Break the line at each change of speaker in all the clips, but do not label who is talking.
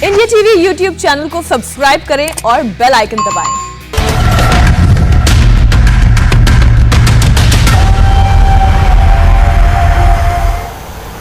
India TV YouTube channel को subscribe करें और बेल आइकन दबाएं।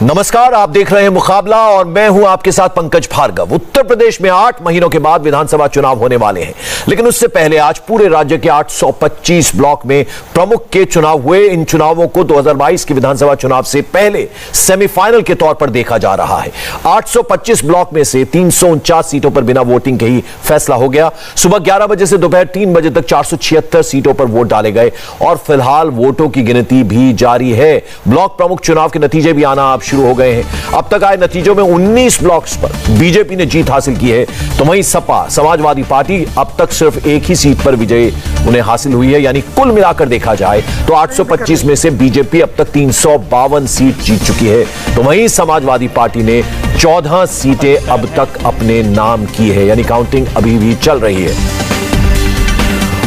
नमस्कार, आप देख रहे हैं मुकाबला और मैं हूं आपके साथ पंकज भार्गव। उत्तर प्रदेश में 8 महीनों के बाद विधानसभा चुनाव होने वाले हैं, लेकिन उससे पहले आज पूरे राज्य के 825 ब्लॉक में प्रमुख के चुनाव हुए। इन चुनावों को 2022 के विधानसभा चुनाव से पहले सेमीफाइनल के तौर पर देखा जा रहा है। 825 ब्लॉक में से 349 सीटों पर बिना वोटिंग के ही फैसला हो गया। सुबह 11 बजे से दोपहर 3 बजे तक 476 सीटों पर वोट डाले गए और फिलहाल वोटों की गिनती भी जारी है। ब्लॉक प्रमुख चुनाव के नतीजे भी आना अब शुरू हो गए हैं। अब तक आए नतीजों में 19 ब्लॉक्स पर बीजेपी ने जीत हासिल की है, तो वहीं सपा समाजवादी पार्टी अब तक सिर्फ एक ही सीट पर विजय उन्हें हासिल हुई है। यानी कुल मिलाकर देखा जाए तो 825 में से बीजेपी अब तक 352 सीट जीत चुकी है, तो वहीं समाजवादी पार्टी ने 14 सीटें अब तक अपने नाम की है। यानी काउंटिंग अभी भी चल रही है।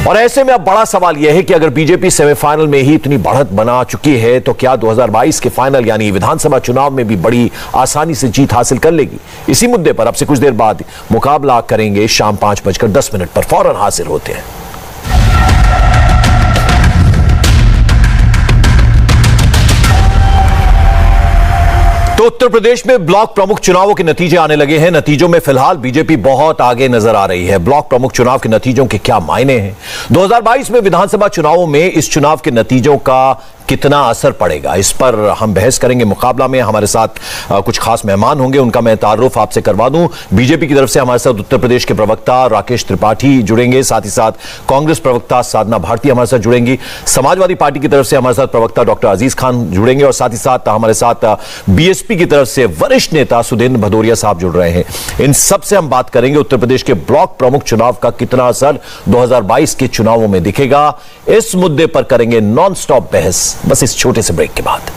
और ऐसे में अब बड़ा सवाल यह है कि अगर बीजेपी सेमीफाइनल में ही इतनी बढ़त बना चुकी है तो क्या 2022 के फाइनल यानी विधानसभा चुनाव में भी बड़ी आसानी से जीत हासिल कर लेगी? इसी मुद्दे पर अब से कुछ देर बाद मुकाबला करेंगे। शाम 5:10 पर फौरन हाजिर होते हैं। तो उत्तर प्रदेश में ब्लॉक प्रमुख चुनावों के नतीजे आने लगे हैं। नतीजों में फिलहाल बीजेपी बहुत आगे नजर आ रही है। ब्लॉक प्रमुख चुनाव के नतीजों के क्या मायने हैं? 2022 में विधानसभा चुनावों में इस चुनाव के नतीजों का कितना असर पड़ेगा, इस पर हम बहस करेंगे। मुकाबला में हमारे साथ कुछ खास मेहमान होंगे, उनका मैं तारुफ आपसे करवा दूं। बीजेपी की तरफ से हमारे साथ उत्तर प्रदेश के प्रवक्ता राकेश त्रिपाठी जुड़ेंगे, साथ ही साथ कांग्रेस प्रवक्ता साधना भारती हमारे साथ जुड़ेंगी। समाजवादी पार्टी की तरफ से हमारे साथ प्रवक्ता डॉक्टर अजीज खान जुड़ेंगे और साथ ही साथ हमारे साथ बीएसपी की तरफ से वरिष्ठ नेता सुधींद्र भदौरिया साहब जुड़ रहे हैं। इन सबसे हम बात करेंगे उत्तर प्रदेश के ब्लॉक प्रमुख चुनाव का कितना असर 2022 के चुनावों में दिखेगा। इस मुद्दे पर करेंगे नॉन स्टॉप बहस, बस इस छोटे से ब्रेक के बाद।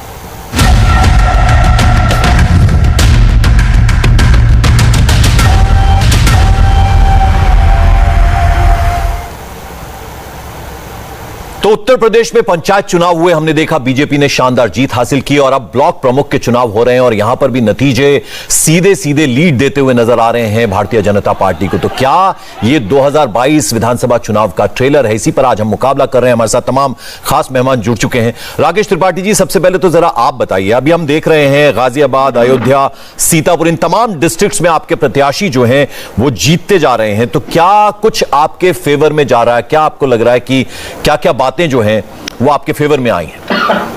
तो उत्तर प्रदेश में पंचायत चुनाव हुए, हमने देखा बीजेपी ने शानदार जीत हासिल की और अब ब्लॉक प्रमुख के चुनाव हो रहे हैं और यहां पर भी नतीजे सीधे सीधे लीड देते हुए नजर आ रहे हैं भारतीय जनता पार्टी को। तो क्या ये 2022 विधानसभा चुनाव का ट्रेलर है? इसी पर आज हम मुकाबला कर रहे हैं। हमारे साथ तमाम खास मेहमान जुड़ चुके हैं। राकेश त्रिपाठी जी, सबसे पहले तो जरा आप बताइए, अभी हम देख रहे हैं गाजियाबाद, अयोध्या, सीतापुर, इन तमाम डिस्ट्रिक्ट्स में आपके प्रत्याशी जो हैं वो जीतते जा रहे हैं, तो क्या कुछ आपके फेवर में जा रहा है? क्या आपको लग रहा है कि क्या क्या बातें जो हैं वो आपके फेवर में आई हैं?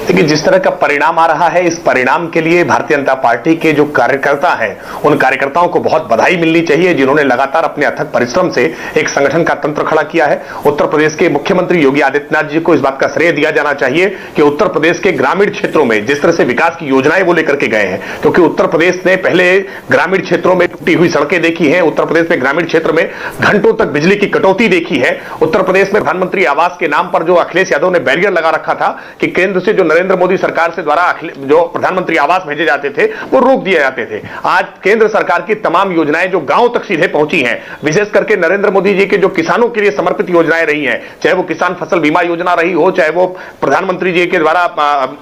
देखिए, जिस तरह का परिणाम आ रहा है, इस परिणाम के लिए भारतीय जनता पार्टी के जो कार्यकर्ता हैं, उन कार्यकर्ताओं को बहुत बधाई मिलनी चाहिए, जिन्होंने लगातार अपने अथक परिश्रम से एक संगठन का तंत्र खड़ा किया है। उत्तर प्रदेश के मुख्यमंत्री योगी आदित्यनाथ जी को इस बात का श्रेय दिया जाना चाहिए कि उत्तर प्रदेश के ग्रामीण क्षेत्रों में जिस तरह से विकास की योजनाएं वो लेकर के गए हैं, क्योंकि उत्तर प्रदेश ने पहले ग्रामीण क्षेत्रों में टूटी हुई सड़कें देखी हैं, उत्तर प्रदेश में ग्रामीण क्षेत्र में घंटों तक बिजली की कटौती देखी है। उत्तर प्रदेश में प्रधानमंत्री आवास के नाम पर जो अखिलेश यादव ने बैरियर लगा रखा था कि केंद्र से जो नरेंद्र मोदी सरकार से द्वारा जो प्रधानमंत्री आवास भेजे जाते थे वो रोक दिए जाते थे। आज केंद्र सरकार की तमाम योजनाएं जो गांव तक सीधे पहुंची हैं, विशेष करके नरेंद्र मोदी जी के जो किसानों के लिए समर्पित योजनाएं रही हैं, चाहे वो किसान फसल बीमा योजना रही हो, चाहे वो प्रधानमंत्री जी के द्वारा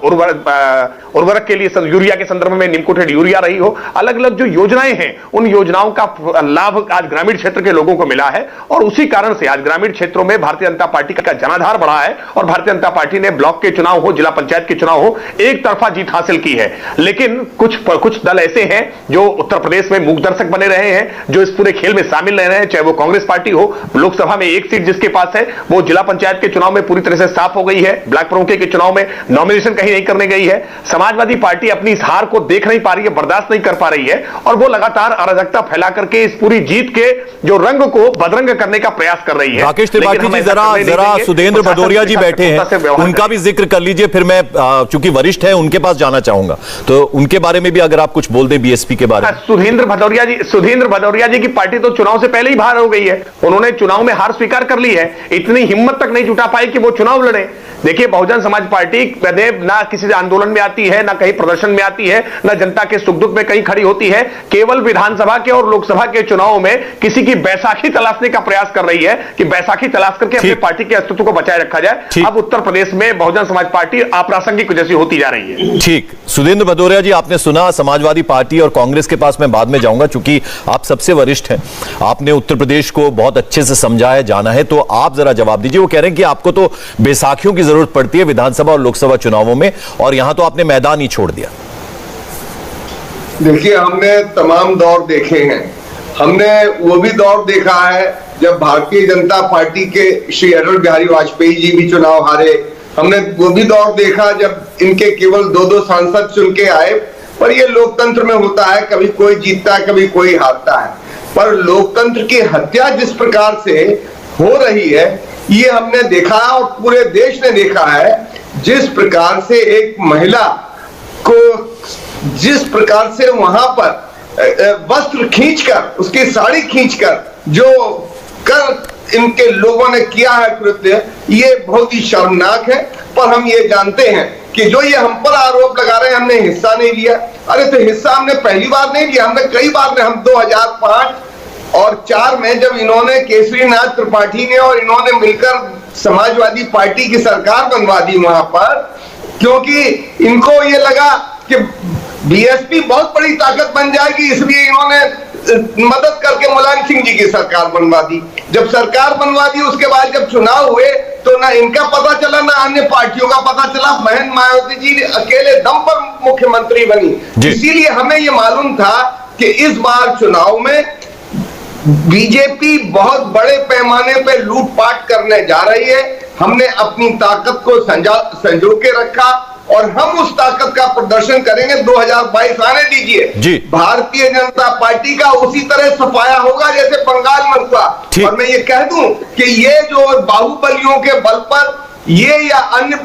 उर्वरक के लिए यूरिया के संदर्भ में निमकोटेड यूरिया रही हो, अलग अलग जो योजनाएं हैं, उन योजनाओं का लाभ आज ग्रामीण क्षेत्र के लोगों को मिला है और उसी कारण से आज ग्रामीण क्षेत्रों में भारतीय जनता पार्टी का जनाधार बढ़ा है और भारतीय जनता पार्टी ने ब्लॉक के चुनाव हो, जिला पंचायत के चुनाव हो, एक तरफा जीत हासिल की है। लेकिन कुछ दल ऐसे हैं जो उत्तर प्रदेश में मूक दर्शक बने रहे हैं, जो इस पूरे खेल में शामिल रह रहे हैं, चाहे वो कांग्रेस पार्टी हो। लोकसभा में एक सीट जिसके पास है वो जिला पंचायत के चुनाव में पूरी तरह से साफ हो गई है, ब्लॉक प्रमुख के चुनाव में नॉमिनेशन कहीं नहीं करने गई है। समाजवादी पार्टी अपनी इस हार को देख नहीं पा रही है, बर्दाश्त नहीं कर पा रही है और वो लगातार अराजकता फैला करके इस पूरी जीत के जो रंग को बदरंग करने का प्रयास कर रही है।
राकेश त्रिपाठी जी, जरा सुधींद्र भदौरिया जी बैठे हैं, उनका भी जिक्र कर लीजिए, फिर मैं चूंकि वरिष्ठ है उनके पास जाना चाहूंगा, तो उनके बारे में भी अगर आप कुछ बोल दें बीएसपी के बारे में।
सुधींद्र भदौरिया जी की पार्टी तो चुनाव से पहले ही बाहर हो गई है। उन्होंने चुनाव में हार स्वीकार कर ली है, इतनी हिम्मत तक नहीं जुटा पाई कि वो चुनाव लड़े। देखिए, बहुजन समाज पार्टी ना किसी आंदोलन में आती है, ना कहीं प्रदर्शन में आती है, ना जनता के सुख दुख में कहीं खड़ी होती है। केवल विधानसभा के और लोकसभा के चुनाव में किसी की बैसाखी तलाशने का प्रयास कर रही है कि बैसाखी तलाश करके अपनी पार्टी के अस्तित्व को बचाए रखा जाए। अब उत्तर प्रदेश में बहुजन समाज पार्टी अप्रासंगिक जैसी होती जा रही है।
ठीक, सुधींद्र भदौरिया जी, आपने सुना समाजवादी पार्टी और कांग्रेस के पास मैं बाद में जाऊंगा, चूंकि आप सबसे वरिष्ठ हैं, आपने उत्तर प्रदेश को बहुत अच्छे से समझा है, जाना है, तो आप जरा जवाब दीजिए। वो कह रहे हैं कि आपको तो बैसाखियों की जरूरत पड़ती है विधानसभा और लोकसभा चुनावों में, और यहां तो आपने मैदान ही छोड़ दिया।
देखिए, हमने तमाम दौर देखे हैं। हमने वो भी दौर देखा है जब भारतीय जनता पार्टी के श्री अटल बिहारी वाजपेयी जी भी चुनाव हारे। हमने वो भी दौर देखा जब इनके केवल 2-2 सांसद चुन के आए। पर ये लोकतंत्र में होता है, कभी कोई जीतता है, कभी कोई हारता है। पर लोकतंत्र की हत्या जिस प्रकार से हो रही है, ये हमने देखा और पूरे देश ने देखा है। जिस प्रकार से एक महिला को, जिस प्रकार से वहां पर वस्त्र खींचकर, उसकी साड़ी खींचकर जो कर इनके लोगों ने किया है कृत्य, ये बहुत ही शर्मनाक है। पर हम ये जानते हैं कि जो ये हम पर आरोप लगा रहे हैं, हमने हिस्सा नहीं लिया। अरे तो हिस्सा हमने पहली बार नहीं लिया, हमने कई बार। हम 2005 और 4 में जब इन्होंने, केसरीनाथ त्रिपाठी ने और इन्होंने मिलकर समाजवादी पार्टी की सरकार बनवा दी वहां पर, क्योंकि इनको ये लगा कि बीएसपी बहुत बड़ी ताकत बन जाएगी, इसलिए इन्होंने मदद करके मुलायम सिंह जी की सरकार बनवा दी। जब सरकार बनवा दी, उसके बाद जब चुनाव हुए तो ना इनका पता चला, ना अन्य पार्टियों का पता चला। बहन मायावती जी अकेले दम पर मुख्यमंत्री बनी। इसीलिए हमें यह मालूम था कि इस बार चुनाव में बीजेपी बहुत बड़े पैमाने पर लूटपाट करने जा रही है। हमने अपनी ताकत को संजो के रखा और हम उस ताकत का प्रदर्शन करेंगे। 2022 आने दीजिए, भारतीय जनता पार्टी का उसी तरह सफाया होगा जैसे बंगाल में हुआ। और मैं ये कह दूं कि ये जो बाहुबलियों के बल पर ये या अन्य,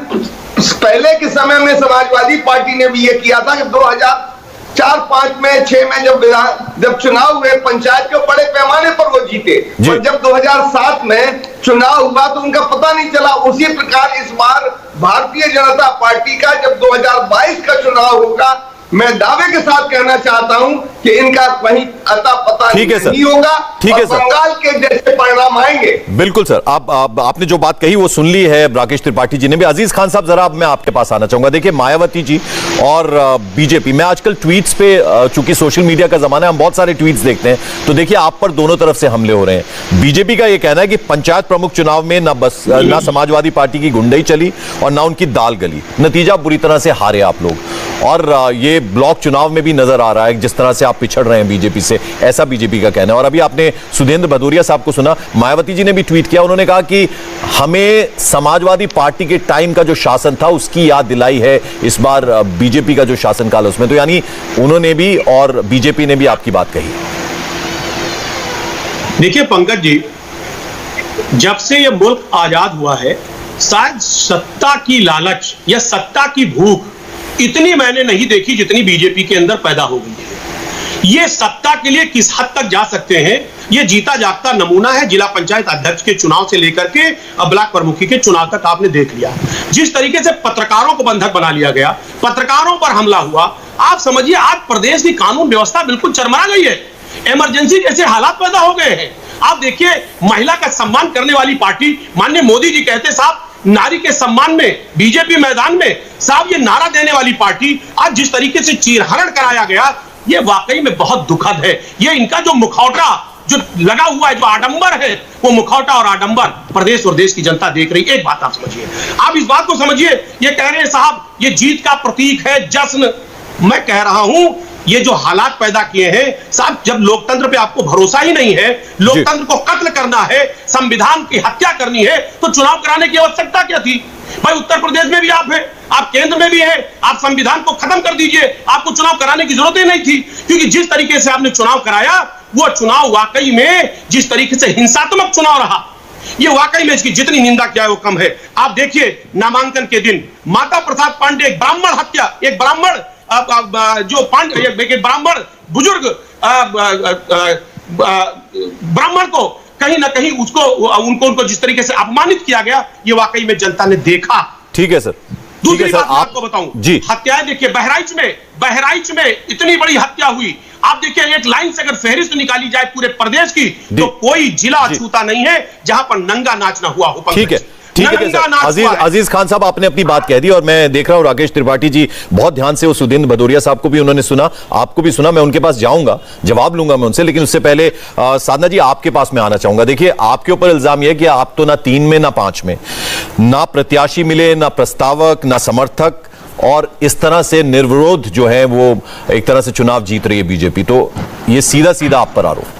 पहले के समय में समाजवादी पार्टी ने भी ये किया था कि 2004-5 में 6 में जब चुनाव हुए पंचायत के बड़े पैमाने पर वो जीते, और जब 2007 में चुनाव हुआ तो उनका पता नहीं चला। उसी प्रकार इस बार भारतीय जनता पार्टी का जब 2022 का चुनाव होगा, मैं दावे के साथ कहना चाहता हूं कि इनका कहीं अता पता नहीं होगा। ठीक है सर, बंगाल के जैसे परिणाम आएंगे।
बिल्कुल सर, आपने जो बात कही वो सुन ली है राकेश त्रिपाठी जी ने भी। अजीज खान साहब, जरा अब मैं आपके पास आना चाहूंगा। देखिए, मायावती जी और बीजेपी, मैं आजकल ट्वीट्स पे, चूंकि सोशल मीडिया का जमाना है, हम बहुत सारे ट्वीट्स देखते हैं, तो देखिए आप पर दोनों तरफ से हमले हो रहे हैं। बीजेपी का यह कहना है कि पंचायत प्रमुख चुनाव में ना समाजवादी पार्टी की गुंडई चली और ना उनकी दाल गली, नतीजा बुरी तरह से हारे आप लोग। और ये ब्लॉक चुनाव में भी नजर आ रहा है जिस तरह से आप पिछड़ रहे हैं बीजेपी से, ऐसा बीजेपी का कहना है। और अभी आपने सुधींद्र भदौरिया साहब को सुना, मायावती जी ने भी ट्वीट किया, उन्होंने कहा कि हमें समाजवादी पार्टी के टाइम का जो शासन था उसकी याद दिलाई है इस बार बीजेपी का जो शासनकाल उसमें। तो यानी उन्होंने भी और बीजेपी ने भी आपकी बात कही।
देखिए पंकज जी, जब से यह मुल्क आजाद हुआ है, शायद सत्ता की लालच या सत्ता की भूख इतनी मैंने नहीं देखी जितनी बीजेपी के अंदर पैदा हो गई है। ये सत्ता के लिए किस हद तक जा सकते हैं, ये जीता जागता नमूना है। जिला पंचायत अध्यक्ष के चुनाव से लेकर के ब्लॉक प्रमुखी के चुनाव तक आपने देख लिया। जिस तरीके से पत्रकारों को बंधक बना लिया गया, पत्रकारों पर हमला हुआ, आप समझिए आज प्रदेश की कानून व्यवस्था बिल्कुल चरमरा गई है। इमरजेंसी जैसे हालात पैदा हो गए हैं। आप देखिए, महिला का सम्मान करने वाली पार्टी, माननीय मोदी जी कहते साहब नारी के सम्मान में बीजेपी मैदान में, साहब ये नारा देने वाली पार्टी आज जिस तरीके से चीरहरण कराया गया, ये वाकई में बहुत दुखद है। ये इनका जो मुखौटा जो लगा हुआ है, जो आडंबर है, वो मुखौटा और आडंबर प्रदेश और देश की जनता देख रही है। एक बात आप समझिए, आप इस बात को समझिए, ये कह रहे हैं साहब ये जीत का प्रतीक है, जश्न। मैं कह रहा हूं ये जो हालात पैदा किए हैं साहब, जब लोकतंत्र पे आपको भरोसा ही नहीं है, लोकतंत्र को कत्ल करना है, संविधान की हत्या करनी है, तो चुनाव कराने की आवश्यकता क्या थी? भाई उत्तर प्रदेश में भी आप हैं, आप केंद्र में भी हैं, आप संविधान को खत्म कर दीजिए, आपको चुनाव कराने की जरूरत ही नहीं थी। क्योंकि जिस तरीके से आपने चुनाव कराया, वो चुनाव वाकई में जिस तरीके से हिंसात्मक चुनाव रहा, ये वाकई में इसकी जितनी निंदा किया है वो कम है। आप देखिए, नामांकन के दिन माता प्रसाद पांडे, एक ब्राह्मण हत्या, एक ब्राह्मण जो पांडे, एक ब्राह्मण बुजुर्ग ब्राह्मण को कहीं ना कहीं उनको जिस तरीके से अपमानित किया गया, ये वाकई में जनता ने देखा।
ठीक है सर।
दूसरी बात आपको बताऊं जी, हत्याएं देखिए, बहराइच में इतनी बड़ी हत्या हुई। आप देखिए, एक लाइन से अगर फहरिस्त निकाली जाए पूरे प्रदेश की, तो कोई जिला छूता नहीं है जहां पर नंगा नाच ना हुआ हो।
ठीक है, ठीक है
नरंगा
सर।
नाच हुआ है।
अजीज खान साहब, आपने अपनी बात कह दी और मैं देख रहा हूं राकेश त्रिपाठी जी बहुत ध्यान से, उस सुधींद्र भदौरिया साहब को भी उन्होंने सुना, आपको भी सुना। मैं उनके पास जाऊंगा, जवाब लूंगा मैं उनसे, लेकिन उससे पहले साधना जी आपके पास मैं आना चाहूंगा। देखिए, आपके ऊपर इल्जाम यह कि आप तो ना 3 में ना 5 में, ना प्रत्याशी मिले, ना प्रस्तावक, ना समर्थक, और इस तरह से निर्विरोध जो है वो एक तरह से चुनाव जीत रही है बीजेपी। तो ये सीधा सीधा आप पर आरोप।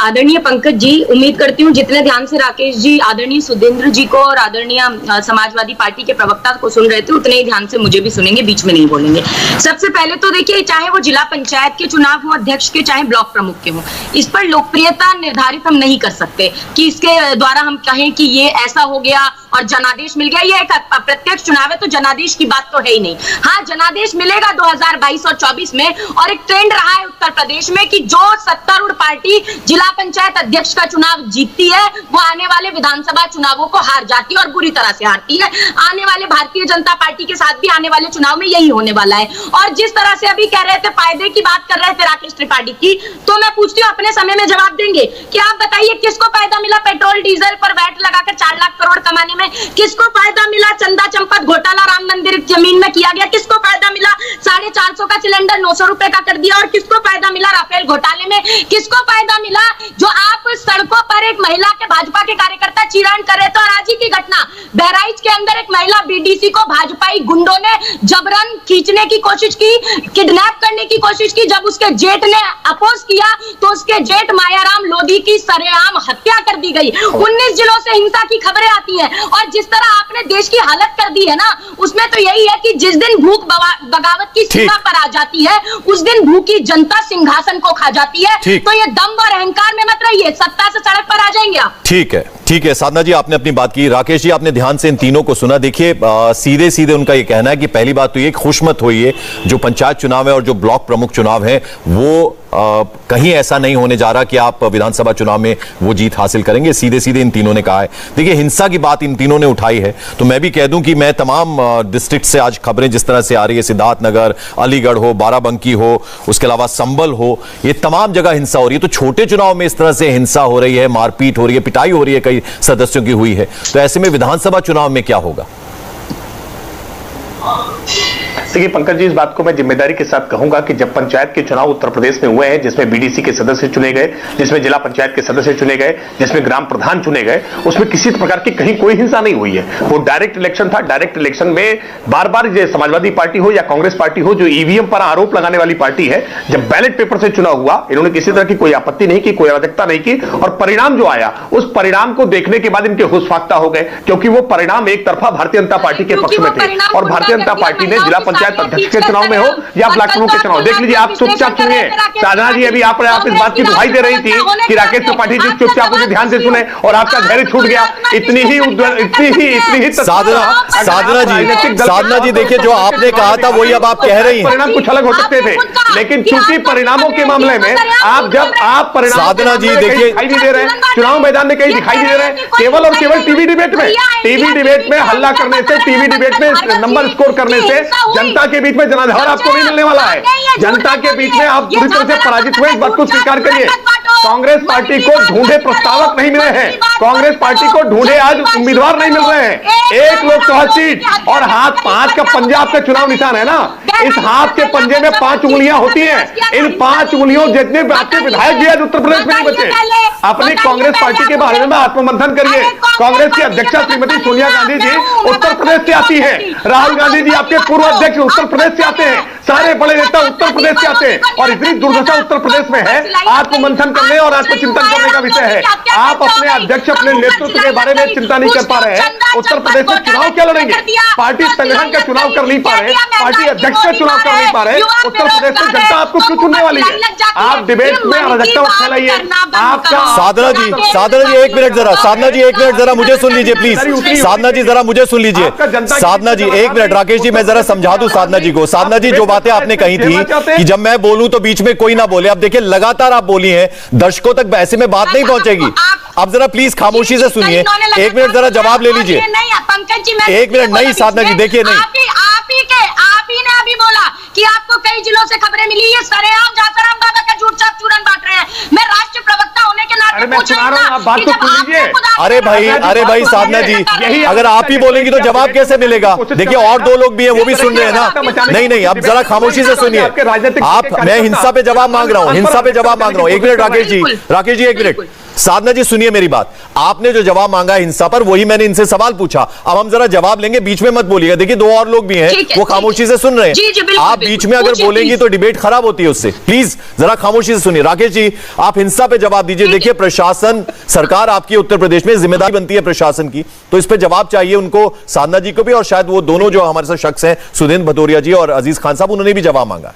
आदरणीय पंकज जी, उम्मीद करती हूँ जितने ध्यान से राकेश जी आदरणीय सुधींद्र जी को और आदरणीय समाजवादी पार्टी के प्रवक्ता को सुन रहे थे, उतने ही ध्यान से मुझे भी सुनेंगे, बीच में नहीं बोलेंगे। सबसे पहले तो देखिए, चाहे वो जिला पंचायत के चुनाव हो अध्यक्ष के, चाहे ब्लॉक प्रमुख के हो, इस पर लोकप्रियता निर्धारित हम नहीं कर सकते कि इसके द्वारा हम कहें कि ये ऐसा हो गया और जनादेश मिल गया। ये एक अप्रत्यक्ष चुनाव है तो जनादेश की बात तो है ही नहीं। हाँ, जनादेश मिलेगा 2022 और 24 में, और एक ट्रेंड रहा है उत्तर प्रदेश में कि जो सत्तारूढ़ पार्टी जिला पंचायत अध्यक्ष का चुनाव जीतती है वो आने वाले विधानसभा चुनावों को हार जाती है और बुरी तरह से हारती है। आने वाले भारतीय जनता पार्टी के साथ भी आने वाले चुनाव में यही होने वाला है। और जिस तरह से अभी कह रहे थे, फायदे की बात कर रहे थे राकेश त्रिपाठी की, तो मैं पूछती हूँ, अपने समय में जवाब देंगे कि आप बताइए किसको फायदा मिला पेट्रोल डीजल पर वैट लगाकर 4 लाख करोड़ कमाने में? किसको फायदा मिला चंदा चंपत घोटाला राम मंदिर जमीन में किया गया? किसको फायदा मिला 450 का सिलेंडर 900 रुपए का कर दिया? और किसको फायदा मिला राफेल घोटाले में? किसको फायदा मिला जो आप सड़कों पर एक महिला के भाजपा के कार्यकर्ता चीरान कर रहे थे? और आज ही की घटना, बहराइच के अंदर एक महिला बीडीसी को भाजपाई गुंडों ने जबरन खींचने की कोशिश की, किडनैप करने की कोशिश की। जब उसके जेठ ने अपोज किया तो उसके जेठ मायाराम लोधी की सरेआम हत्या कर दी गई। 19 जिलों से हिंसा की खबरें आती हैं। और जिस तरह आपने देश की हालत कर दी है ना, उसमें तो यही है कि जिस दिन भूख बगावत की सीमा पर आ जाती है, उस दिन भूखी जनता सिंहासन को खा जाती है। तो ये दम्भ और अहंकार में मत रहिए, सत्ता से सड़क पर आ जाएंगे आप।
ठीक है, ठीक है साधना जी, आपने अपनी बात की। राकेश जी, आपने ध्यान से इन तीनों को सुना। देखिए, सीधे सीधे उनका ये कहना है कि पहली बात तो ये खुश मत होइए, जो पंचायत चुनाव है और जो ब्लॉक प्रमुख चुनाव है वो कहीं ऐसा नहीं होने जा रहा कि आप विधानसभा चुनाव में वो जीत हासिल करेंगे। सीधे सीधे इन तीनों ने कहा है। देखिए, हिंसा की बात इन तीनों ने उठाई है, तो मैं भी कह दूं कि मैं तमाम डिस्ट्रिक्ट से आज खबरें जिस तरह से आ रही है, सिद्धार्थनगर, अलीगढ़ हो, बाराबंकी हो, उसके अलावा संबल हो, ये तमाम जगह हिंसा हो रही है। तो छोटे चुनाव में इस तरह से हिंसा हो रही है, मारपीट हो रही है, पिटाई हो रही है, कई सदस्यों की हुई है, तो ऐसे में विधानसभा चुनाव में क्या होगा?
देखिए पंकज जी, इस बात को मैं जिम्मेदारी के साथ कहूंगा कि जब पंचायत के चुनाव उत्तर प्रदेश में हुए हैं, जिसमें बीडीसी के सदस्य चुने गए, जिसमें जिला पंचायत के सदस्य चुने गए, जिसमें ग्राम प्रधान चुने गए, उसमें किसी प्रकार की कहीं कोई हिंसा नहीं हुई है। वो डायरेक्ट इलेक्शन था। डायरेक्ट इलेक्शन में बार बार समाजवादी पार्टी हो या कांग्रेस पार्टी हो, जो ईवीएम पर आरोप लगाने वाली पार्टी है, जब बैलेट पेपर से चुनाव हुआ, इन्होंने किसी तरह की कोई आपत्ति नहीं की, कोई अराजकता नहीं की, और परिणाम जो आया, उस परिणाम को देखने के बाद इनके होश फाख्ता हो गए, क्योंकि वो परिणाम एक तरफा भारतीय जनता पार्टी के पक्ष में थे। और भारतीय जनता पार्टी ने जिला पंचायत अध्यक्ष के चुनाव में हो या ब्लॉक प्रमुख के चुनाव, देख लीजिए, आप चुपचाप सुनिए। साधना जी, अभी आप इस बात की दुहाई दे रही थी कि राकेश त्रिपाठी जी चुपचाप मुझे ध्यान से सुने, और आपका धैर्य छूट गया। इतनी ही
साधना जी, देखिए, जो आपने कहा था वही अब आप कह रही हैं।
परिणाम कुछ अलग हो सकते थे, लेकिन चूंकि परिणामों के मामले में आप परिणाम
साधना जी देखिए,
दिखाई नहीं दे रहे, चुनाव मैदान में कहीं दिखाई नहीं दे रहे, केवल और केवल टीवी डिबेट में हल्ला करने से, टीवी डिबेट में नंबर स्कोर करने से जनता के बीच में जनाधार आपको नहीं मिलने वाला है। जनता के बीच में आप पूरी तरह से पराजित हुए, इस बात को स्वीकार करिए। कांग्रेस पार्टी को ढूंढे प्रस्तावक नहीं मिले हैं, कांग्रेस पार्टी को ढूंढे आज उम्मीदवार नहीं मिल रहे हैं। एक लोकसभा सीट और हाथ 5 का पंजाब का चुनाव निशान है ना, इस हाथ के पंजे में 5 उंगलियां होती हैं। इन 5 उंगलियों जितने आपके विधायक भी आज उत्तर प्रदेश में नहीं बचे। अपनी कांग्रेस पार्टी के बारे में आत्ममंथन करिए। कांग्रेस की अध्यक्षा श्रीमती सोनिया गांधी जी उत्तर प्रदेश से आती है, राहुल गांधी जी आपके पूर्व अध्यक्ष उत्तर प्रदेश से आते हैं, सारे बड़े नेता उत्तर प्रदेश से आते हैं, और इतनी दुर्दशा उत्तर प्रदेश में है, आत्ममंथन करने और आत्मचिंतन करने का विषय है। आप अपने अध्यक्ष, अपने नेतृत्व के बारे में चिंता नहीं कर पा रहे हैं। उत्तर प्रदेश में चुनाव क्या लड़ेंगे? पार्टी संगठन का चुनाव कर नहीं पा रहे, पार्टी अध्यक्ष का चुनाव कर नहीं पा रहे। उत्तर प्रदेश में जनता आपको क्यों चुनने वाली है? आप डिबेट में अराजकता फैलाइए। आपका
साधना जी, एक मिनट जरा, साधना जी एक मिनट जरा मुझे सुन लीजिए प्लीज। साधना जी जरा मुझे सुन लीजिए। साधना जी एक मिनट, राकेश जी मैं जरा समझा दूं साधना जी को। साधना जी, जो बातें आपने कही थी कि जब मैं बोलूं तो बीच में कोई ना बोले, अब देखिए लगातार आप बोली हैं, दर्शकों तक ऐसे में बात नहीं पहुंचेगी। अब जरा प्लीज खामोशी से सुनिए, 1 मिनट जरा जवाब ले लीजिए। 1 मिनट नहीं साधना जी, देखिए नहीं,
आप ही ने अभी बोला कि आपको कई जिलों से खबरें मिली, ये सरेआम जाफराम बाबा का झूठ छाप चूरन बांट रहे हैं। मैं राष्ट्रीय प्रवक्ता होने के नाते पूछ रही हूं ना कि जब आपने
अरे भाई साधना जी, अगर आप ही बोलेंगी तो जवाब कैसे मिलेगा? देखिए और दो लोग भी हैं, वो भी सुन रहे हैं ना। नहीं, अब जरा खामोशी से सुनिए आप। मैं हिंसा पे जवाब मांग रहा हूं, हिंसा पे जवाब मांग रहा हूं। एक मिनट राकेश जी एक मिनट। साधना जी सुनिए मेरी बात। आपने जो जवाब मांगा हिंसा पर, वही मैंने इनसे सवाल पूछा। अब हम जरा जवाब लेंगे, बीच में मत बोलिएगा। देखिए दो और लोग भी हैं, वो खामोशी से सुन रहे हैं। आप बीच में अगर बोलेंगी तो डिबेट खराब होती है उससे। प्लीज जरा खामोशी से सुनिए। राकेश जी आप हिंसा पे जवाब दीजिए। देखिए प्रशासन, सरकार आपकी उत्तर प्रदेश में, जिम्मेदारी बनती है प्रशासन की, तो इस पे जवाब चाहिए उनको, साधना जी को भी, और शायद वो दोनों जो हमारे साथ शख्स हैं, सुदेंद्र भदौरिया जी और अजीज खान साहब, उन्होंने भी जवाब मांगा।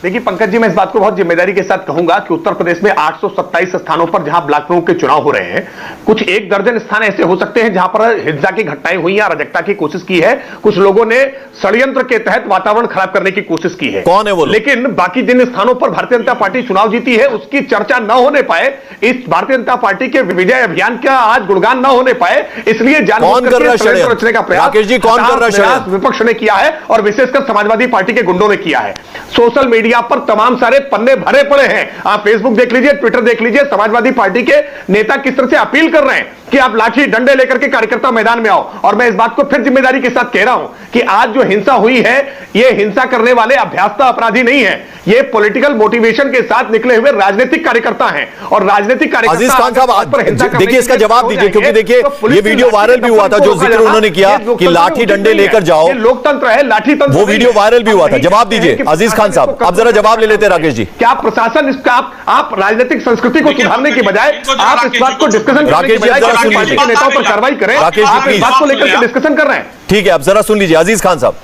देखिए पंकज जी, मैं इस बात को बहुत जिम्मेदारी के साथ कहूंगा कि उत्तर प्रदेश में 827 स्थानों पर जहां ब्लॉक प्रमुख के चुनाव हो रहे हैं, कुछ एक दर्जन स्थान ऐसे हो सकते हैं जहां पर हिंसा की घटनाएं हुई या अराजकता की कोशिश की है। कुछ लोगों ने षड्यंत्र के तहत वातावरण खराब करने की कोशिश की है।
कौन है वो? लेकिन
बाकी जिन स्थानों पर भारतीय जनता पार्टी चुनाव जीती है उसकी चर्चा न होने पाए, इस भारतीय जनता पार्टी के विजय अभियान का आज गुणगान न होने पाए, इसलिए षड्यंत्र रचने का प्रयास विपक्ष ने किया है और विशेषकर समाजवादी पार्टी के गुंडों ने किया है। सोशल मीडिया पर तमाम सारे पन्ने भरे पड़े हैं। आप फेसबुक देख लीजिए, ट्विटर देख लीजिए, समाजवादी पार्टी के नेता किस तरह से अपील कर रहे हैं कि आप लाठी डंडे लेकर के कार्यकर्ता मैदान में आओ। और मैं इस बात को फिर जिम्मेदारी के साथ कह रहा हूं कि आज जो हिंसा हुई है, ये हिंसा करने वाले अभ्यासता अपराधी नहीं है, ये पॉलिटिकल मोटिवेशन के साथ निकले हुए राजनीतिक कार्यकर्ता हैं। और राजनीतिक कार्यकर्ता,
अजीज खान साहब देखिए इसका जवाब दीजिए, क्योंकि देखिए ये वीडियो वायरल भी हुआ था, जो जिक्र उन्होंने किया कि लाठी डंडे लेकर जाओ,
लोकतंत्र है, लाठी तंत्र,
वो वीडियो वायरल भी हुआ था। जवाब दीजिए अजीज खान साहब, आप जरा जवाब ले लेते राकेश जी।
क्या प्रशासन इसका आप राजनीतिक संस्कृति को सुधारने की बजाय आप इस बात को डिस्कशन करने की बजाय पार्टी के नेताओं पर कार्रवाई करें, आप इस बात को लेकर के डिस्कशन कर रहे हैं।
ठीक है, आप जरा सुन लीजिए अजीज खान साहब।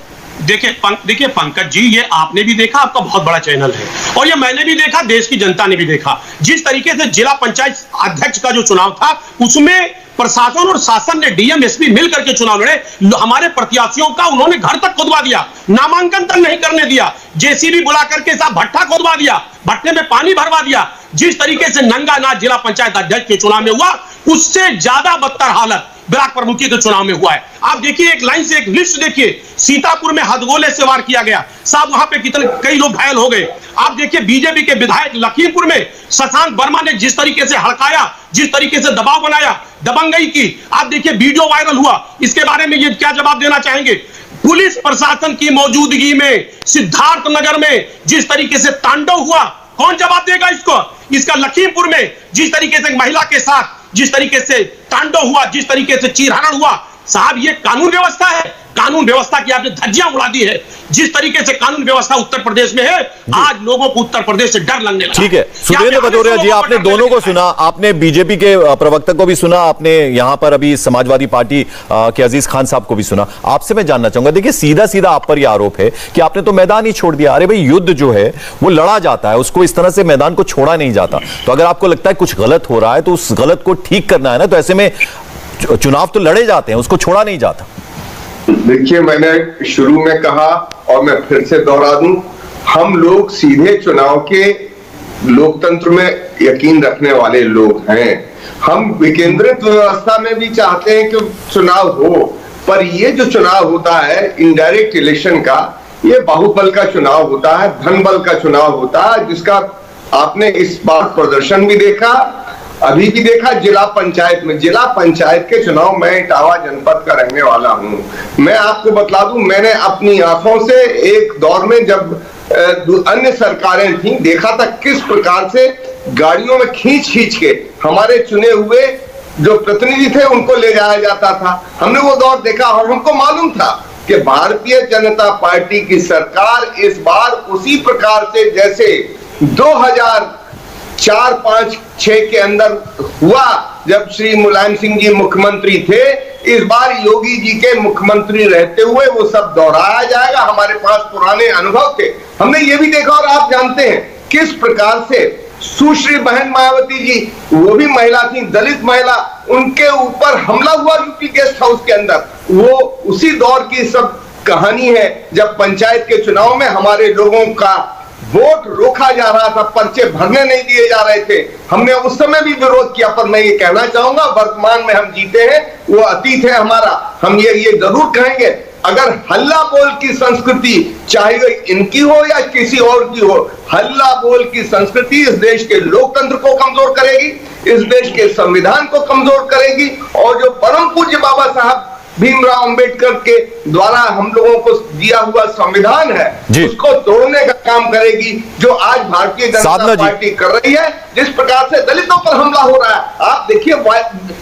देखिए पंकज जी, ये आपने भी देखा, आपका बहुत बड़ा चैनल है, और ये मैंने भी देखा, देश की जनता ने भी देखा। जिस तरीके से जिला पंचायत अध्यक्ष का जो चुनाव था, उसमें प्रशासन और शासन ने, डीएम एसपी मिलकर के चुनाव लड़े। हमारे प्रत्याशियों का उन्होंने घर तक खुदवा दिया, नामांकन तक नहीं करने दिया, जेसीबी बुला करके साहब भट्टा खुदवा दिया, भट्टे में पानी भरवा दिया। जिस तरीके से नंगानाच जिला पंचायत अध्यक्ष के चुनाव में हुआ, उससे ज्यादा बदतर हालत ब्लॉक प्रमुखी के चुनाव में हुआ है। आप देखिए, एक लाइन से एक लिस्ट देखिए। सीतापुर में हथगोले से वार किया गया, साहब वहां पे कितने कई लोग घायल हो गए। आप देखिए बीजेपी के विधायक लखीमपुर में शशांक वर्मा ने जिस तरीके से हड़काया, जिस तरीके से दबाव बनाया, दबंगई की, आप देखिए वीडियो वायरल हुआ। इसके बारे में ये क्या जवाब देना चाहेंगे? पुलिस प्रशासन की मौजूदगी में सिद्धार्थ नगर में जिस तरीके से तांडव हुआ, कौन जवाब देगा इसको? इसका लखीमपुर में जिस तरीके से महिला के साथ जिस तरीके से तांडव हुआ, जिस तरीके से चीरहरण हुआ, साहब ये कानून व्यवस्था है? कानून व्यवस्था की आपने धज्जियां उड़ा दी है। जिस तरीके से कानून व्यवस्था उत्तर प्रदेश में है, आज लोगों को उत्तर प्रदेश से डर लगने लगा।
ठीक है, सुदेंद्र भदौरिया जी, आपने दोनों को सुना, आपने बीजेपी के प्रवक्ता को भी सुना, आपने यहां पर अभी समाजवादी पार्टी के अजीज खान साहब को भी सुना। आपसे मैं जानना चाहूंगा, देखिए सीधा सीधा आप पर यह आरोप है कि आपने तो मैदान ही छोड़ दिया। अरे भाई, युद्ध जो है वो लड़ा जाता है, उसको इस तरह से मैदान को छोड़ा नहीं जाता। तो अगर आपको लगता है कुछ गलत हो रहा है तो उस गलत को ठीक करना है ना, तो ऐसे में चुनाव तो लड़े जाते हैं, उसको छोड़ा नहीं जाता।
देखिए, मैंने शुरू में कहा और मैं फिर से दोहरा दूं, हम लोग सीधे चुनाव के लोकतंत्र में यकीन रखने वाले लोग हैं। हम विकेंद्रित व्यवस्था में भी चाहते हैं कि चुनाव हो, पर ये जो चुनाव होता है इनडायरेक्ट इलेक्शन का, ये बाहुबल का चुनाव होता है, धन बल का चुनाव होता है, जिसका आपने इस बार प्रदर्शन भी देखा, अभी भी देखा जिला पंचायत में। जिला पंचायत के चुनाव, मैं इटावा जनपद का रहने वाला हूं, मैं आपको बतला दूं, मैंने अपनी आंखों से एक दौर में जब अन्य सरकारें थीं, देखा था किस प्रकार से गाड़ियों में खींच खींच के हमारे चुने हुए जो प्रतिनिधि थे उनको ले जाया जाता था। हमने वो दौर देखा और हमको मालूम था कि भारतीय जनता पार्टी की सरकार इस बार उसी प्रकार से जैसे 2004, 5, 6 के अंदर हुआ जब श्री मुलायम सिंह जी मुख्यमंत्री थे, इस बार योगी जी के मुख्यमंत्री रहते हुए वो सब दोहराया जाएगा। हमारे पास पुराने अनुभव थे, हमने ये भी देखा और आप जानते हैं किस प्रकार से सुश्री बहन मायावती जी, वो भी महिला थी, दलित महिला, उनके ऊपर हमला हुआ यूपी गेस्ट हाउस के अंदर। वो उसी दौर की सब कहानी है जब पंचायत के चुनाव में हमारे लोगों का वोट रोका जा रहा था, पर्चे भरने नहीं दिए जा रहे थे। हमने उस समय भी विरोध किया, पर मैं ये कहना चाहूंगा वर्तमान में हम जीते हैं, वो अतीत है हमारा। हम ये जरूर कहेंगे अगर हल्ला बोल की संस्कृति, चाहे वो इनकी हो या किसी और की हो, हल्ला बोल की संस्कृति इस देश के लोकतंत्र को कमजोर करेगी, इस देश के संविधान को कमजोर करेगी, और जो परम पूज्य बाबा साहब भीमराव अंबेडकर के द्वारा हम लोगों को दिया हुआ संविधान है, उसको तोड़ने का काम करेगी, जो आज भारतीय जनता पार्टी कर रही है। जिस प्रकार से दलितों पर हमला हो रहा है, आप देखिए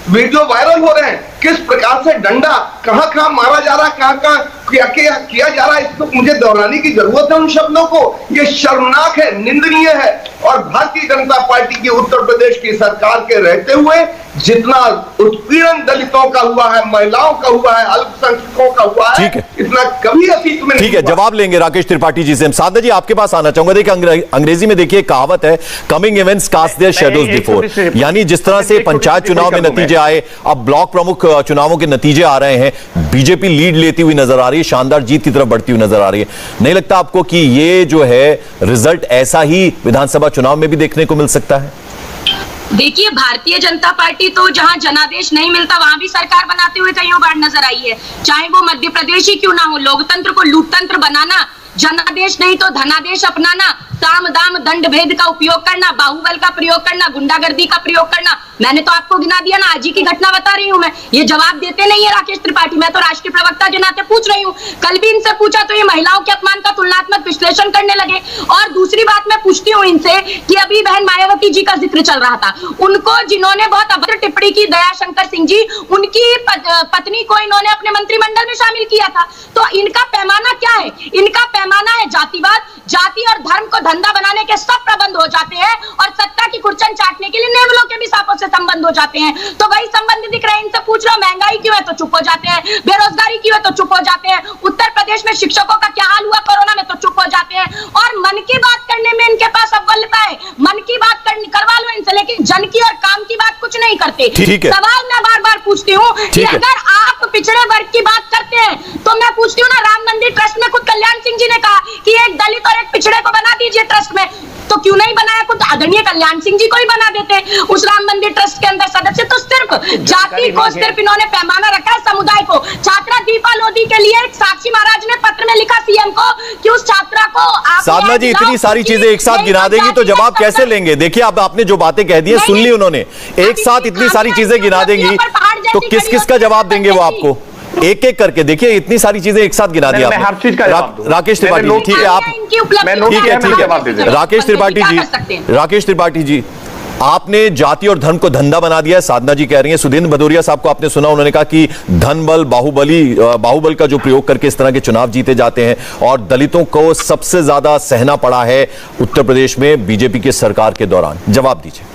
वीडियो वायरल हो रहे हैं, किस प्रकार से डंडा कहां मारा जा रहा है, कहां किया जा रहा है, इसको मुझे दोहराने की जरूरत है उन शब्दों को। ये शर्मनाक है, निंदनीय है। और भारतीय जनता पार्टी की उत्तर प्रदेश की सरकार के रहते हुए जितना उत्पीड़न दलितों का हुआ है, महिलाओं का हुआ है, अल्पसंख्यकों का हुआ है, इतना कभी अतीत में नहीं।
ठीक है, जवाब लेंगे राकेश त्रिपाठी जी से। साधना जी, आपके पास आना चाहूंगा। देखिए, अंग्रेजी में देखिए कहावत है, coming events cast their shadows before, यानी जिस तरह से पंचायत चुनाव में नतीजे आए, अब ब्लॉक प्रमुख चुनावों के नतीजे आ रहे हैं, बीजेपी लीड लेती हुई नजर आ रही है, शानदार जीत की तरफ बढ़ती हुई नजर आ रही है। नहीं लगता आपको कि ये जो है रिजल्ट ऐसा ही विधानसभा चुनाव में भी देखने को मिल सकता है?
देखिए, भारतीय जनता पार्टी तो जहां जनादेश नहीं मिलता वहां भी सरकार बनाते हुए कईयों बार नजर आई है। चाहे वो मध्य प्रदेश ही क्यों ना हो, लोकतंत्र को लूटतंत्र बनाना, जनादेश नहीं तो धनादेश अपनाना, साम दाम दंड भेद का उपयोग करना, बाहुबल का प्रयोग करना, गुंडागर्दी का प्रयोग करना। मैंने तो आपको गिना दिया ना, आज ही की घटना बता रही हूं मैं। ये जवाब देते नहीं है राकेश त्रिपाठी। मैं तो राष्ट्रीय प्रवक्ता के नाते पूछ रही हूँ। कल भी इनसे पूछा तो ये महिलाओं के अपमान का तुलनात्मक विश्लेषण करने लगे। और दूसरी बात मैं पूछती हूँ इनसे कि अभी बहन मायावती जी का जिक्र चल रहा था, उनको जिन्होंने बहुत अभद्र टिप्पणी की, दयाशंकर सिंह जी, उनकी पत्नी को इन्होंने अपने मंत्रिमंडल में शामिल किया था। तो इनका पैमाना क्या है? इनका पैमाना है जातिवाद। जाति और धर्म को धंधा बनाने के सब प्रबंध हो जाते हैं और सत्ता की कुर्चन चाटने के लिए नेवलों के भी सांपों से संबंध हो जाते हैं। तो वही संबंध दिख रहे हैं। इनसे पूछ रहा हूं, महंगाई क्यों है तो चुप हो जाते हैं, बेरोजगारी क्यों है तो चुप हो जाते हैं, उत्तर प्रदेश में शिक्षकों का क्या हाल हुआ कोरोना में तो चुप हो जाते हैं। और मन की बात करने में इनके पास अव्वलता है। मन की बात करवा लो इनसे, लेकिन जन की और काम की बात कुछ नहीं करते। सवाल मैं बार बार पूछती हूँ कि अगर आप पिछड़े वर्ग की बात करते हैं तो मैं पूछती हूँ ना, राम मंदिर ट्रस्ट में खुद कल्याण सिंह जी ने कहा कि एक दलित और एक पिछड़े को बना दीजिए ट्रस्ट में, तो क्यों नहीं बनाया? खुद आदरणीय कल्याण सिंह जी को ही बना देते उस राम मंदिर ट्रस्ट के अंदर सदस्य। तो सिर्फ जाति को सिर्फ इन्होंने पैमाना रखा है, समुदाय को। छात्रा दीपा लोधी के लिए साक्षी महाराज ने पत्र में लिखा सीएम को कि उस छात्रा को आप।
साधना जी, इतनी सारी चीजें एक साथ गिना देंगी तो जवाब कैसे लेंगे? देखिए, अब आपने जो बातें कह दी है सुन ली उन्होंने, एक साथ इतनी सारी चीजें गिना देंगी तो किस किस का जवाब देंगे वो आपको? एक एक करके देखिए, इतनी सारी चीजें एक साथ गिना दी आपने।
हर चीज का जवाब
राकेश त्रिपाठी जी, ठीक है, आप ठीक है राकेश त्रिपाठी जी, आपने जाति और धर्म को धंधा बना दिया है, साधना जी कह रही हैं। सुधींद्र भदौरिया साहब को आपने सुना, उन्होंने कहा कि धन बल बाहुबल का जो प्रयोग करके इस तरह के चुनाव जीते जाते हैं और दलितों को सबसे ज्यादा सहना पड़ा है उत्तर प्रदेश में बीजेपी की सरकार के दौरान। जवाब दीजिए।